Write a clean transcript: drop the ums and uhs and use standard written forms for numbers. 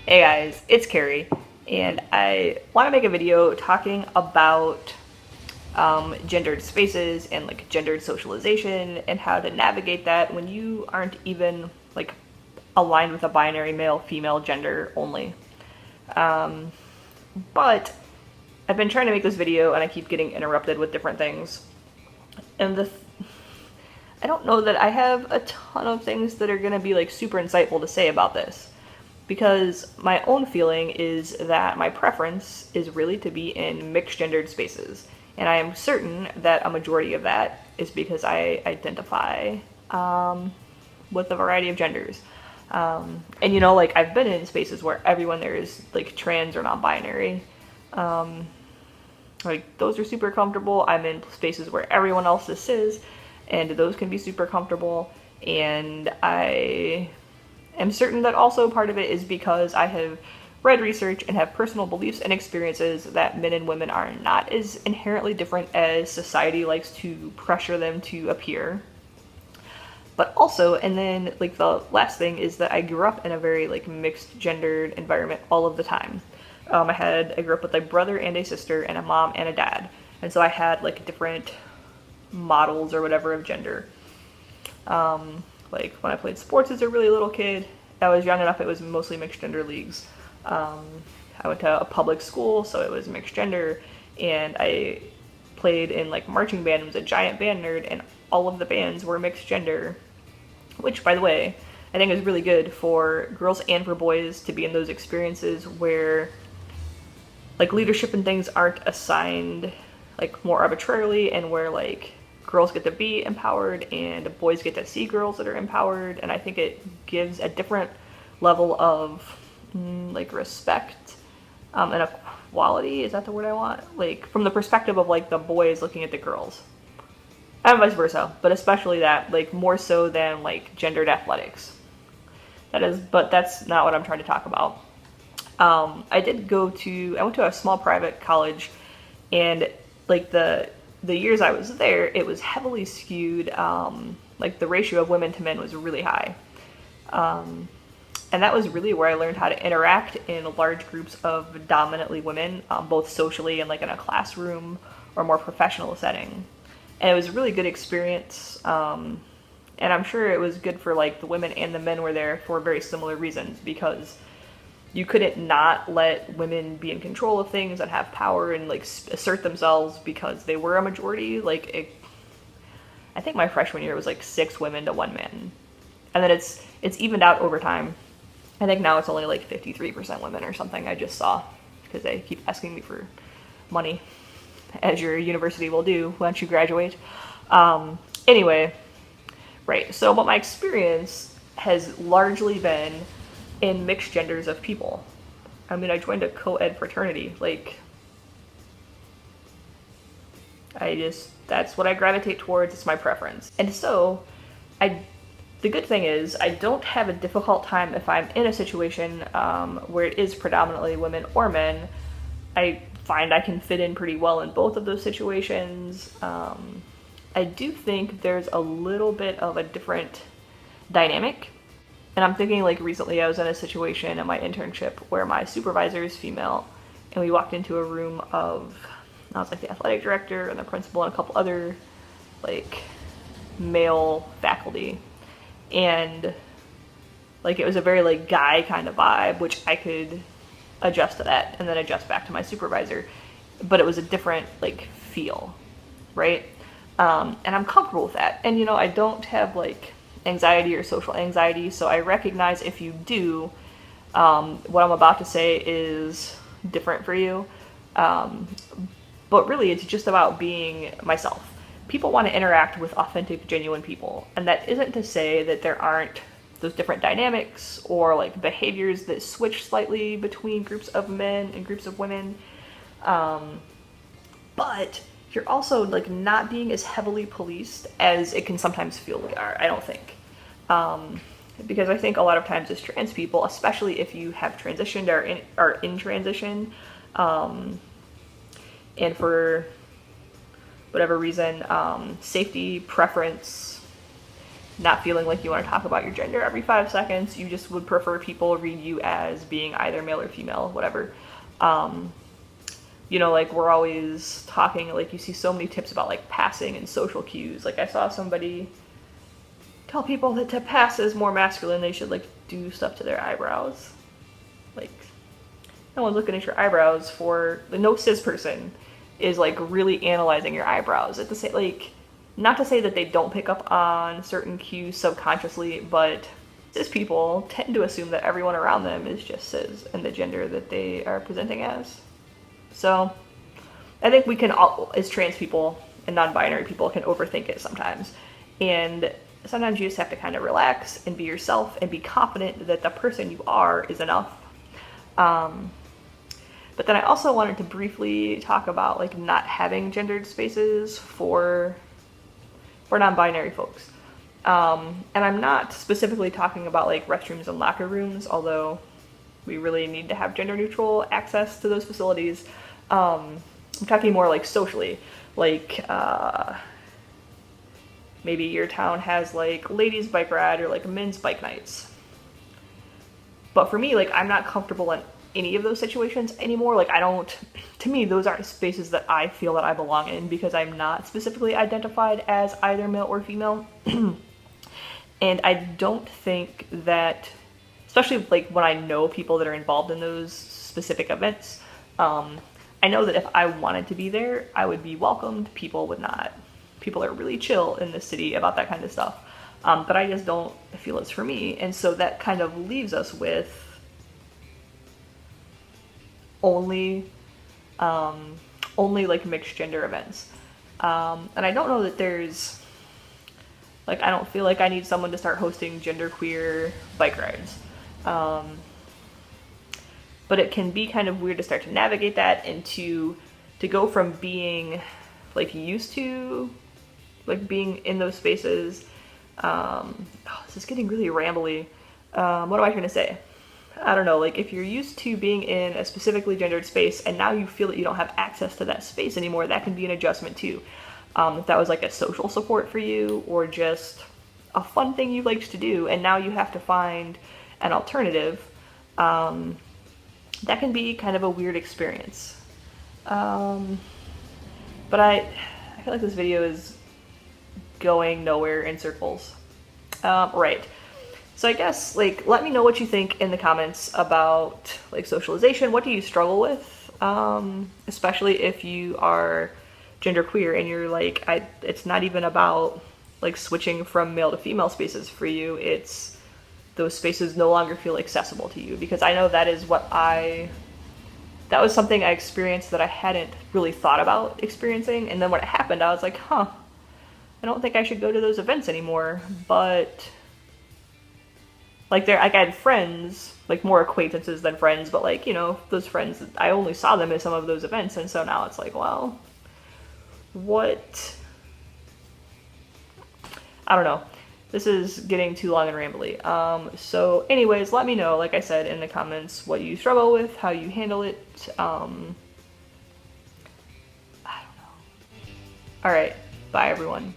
Hey guys, it's Carrie, and I want to make a video talking about gendered spaces and like gendered socialization and how to navigate that when you aren't even like aligned with a binary male female gender only. But I've been trying to make this video and I keep getting interrupted with different things. And I don't know that I have a ton of things that are going to be like super insightful to say about this, because my own feeling is that my preference is really to be in mixed gendered spaces. And I am certain that a majority of that is because I identify with a variety of genders. And you know, like I've been in spaces where everyone there is like trans or non-binary. Like those are super comfortable. I'm in spaces where everyone else is cis, and those can be super comfortable. And I am certain that also part of it is because I have read research and have personal beliefs and experiences that men and women are not as inherently different as society likes to pressure them to appear. But also, and then like the last thing is that I grew up in a very like mixed gendered environment all of the time. I grew up with a brother and a sister and a mom and a dad. And so I had like different models or whatever of gender. Like when I played sports as a really little kid, I was young enough, it was mostly mixed gender leagues. I went to a public school, so it was mixed gender, and I played in like marching band, was a giant band nerd, and all of the bands were mixed gender, which by the way, I think is really good for girls and for boys to be in those experiences where like leadership and things aren't assigned like more arbitrarily, and where like girls get to be empowered and boys get to see girls that are empowered. And I think it gives a different level of like respect and equality, is that the word I want, like from the perspective of like the boys looking at the girls, and vice versa, but especially that, like more so than like gendered athletics. But that's not what I'm trying to talk about. I went to a small private college, and like the years I was there, it was heavily skewed. Like the ratio of women to men was really high. And that was really where I learned how to interact in large groups of dominantly women, both socially and like in a classroom or more professional setting. And it was a really good experience. And I'm sure it was good for like the women and the men were there for very similar reasons, because you couldn't not let women be in control of things and have power and like assert themselves because they were a majority. I think my freshman year was like 6 women to 1 man, and then it's evened out over time. I think now it's only like 53% women or something. I just saw, because they keep asking me for money, as your university will do once you graduate. Anyway, right. So, but my experience has largely been in mixed genders of people. I mean, I joined a co-ed fraternity. Like, that's what I gravitate towards. It's my preference. And so, the good thing is, I don't have a difficult time if I'm in a situation where it is predominantly women or men. I find I can fit in pretty well in both of those situations. I do think there's a little bit of a different dynamic. And I'm thinking like recently I was in a situation in my internship where my supervisor is female, and we walked into a room of, I was like the athletic director and the principal and a couple other like male faculty. And like it was a very like guy kind of vibe, which I could adjust to that and then adjust back to my supervisor. But it was a different like feel, right? And I'm comfortable with that. And you know, I don't have like anxiety or social anxiety, so I recognize if you do, what I'm about to say is different for you. But really, it's just about being myself. People want to interact with authentic, genuine people, and that isn't to say that there aren't those different dynamics or like behaviors that switch slightly between groups of men and groups of women. But you're also like not being as heavily policed as it can sometimes feel we are, I don't think. Because I think a lot of times as trans people, especially if you have transitioned or are in transition, and for whatever reason, safety, preference, not feeling like you want to talk about your gender every 5 seconds. You just would prefer people read you as being either male or female, whatever. You know, like we're always talking, like you see so many tips about like passing and social cues. Like I saw somebody tell people that to pass is more masculine, they should like do stuff to their eyebrows. Like, no one's looking at your eyebrows for, no cis person is like really analyzing your eyebrows. At the same, like, not to say that they don't pick up on certain cues subconsciously, but cis people tend to assume that everyone around them is just cis and the gender that they are presenting as. So I think we can all, as trans people and non-binary people, can overthink it sometimes. And sometimes you just have to kind of relax and be yourself and be confident that the person you are is enough. But then I also wanted to briefly talk about like not having gendered spaces for non-binary folks. And I'm not specifically talking about like restrooms and locker rooms, although we really need to have gender neutral access to those facilities. I'm talking more like socially, like maybe your town has like ladies bike ride or like men's bike nights. But for me, like I'm not comfortable in any of those situations anymore. Like to me, those aren't spaces that I feel that I belong in because I'm not specifically identified as either male or female. And I don't think that, especially like when I know people that are involved in those specific events, I know that if I wanted to be there, I would be welcomed. People would not. People are really chill in this city about that kind of stuff. But I just don't feel it's for me. And so that kind of leaves us with only like mixed gender events. And I don't know that there's, like, I don't feel like I need someone to start hosting genderqueer bike rides. But it can be kind of weird to start to navigate that and to go from being like used to like being in those spaces. This is getting really rambly. What am I trying to say? I don't know, like if you're used to being in a specifically gendered space and now you feel that you don't have access to that space anymore, that can be an adjustment too. If that was like a social support for you or just a fun thing you liked to do and now you have to find an alternative, that can be kind of a weird experience. But I feel like this video is going nowhere in circles. Right. So I guess, like, let me know what you think in the comments about, like, socialization. What do you struggle with? Especially if you are genderqueer and you're like, it's not even about, like, switching from male to female spaces for you. It's those spaces no longer feel accessible to you. Because I know that is that was something I experienced that I hadn't really thought about experiencing. And then when it happened, I was like, I don't think I should go to those events anymore. But like I had friends, like more acquaintances than friends, but like, you know, those friends, I only saw them at some of those events. And so now it's like, well, what? I don't know. This is getting too long and rambly. So anyways, let me know, like I said, in the comments, what you struggle with, how you handle it. I don't know. All right. Bye, everyone.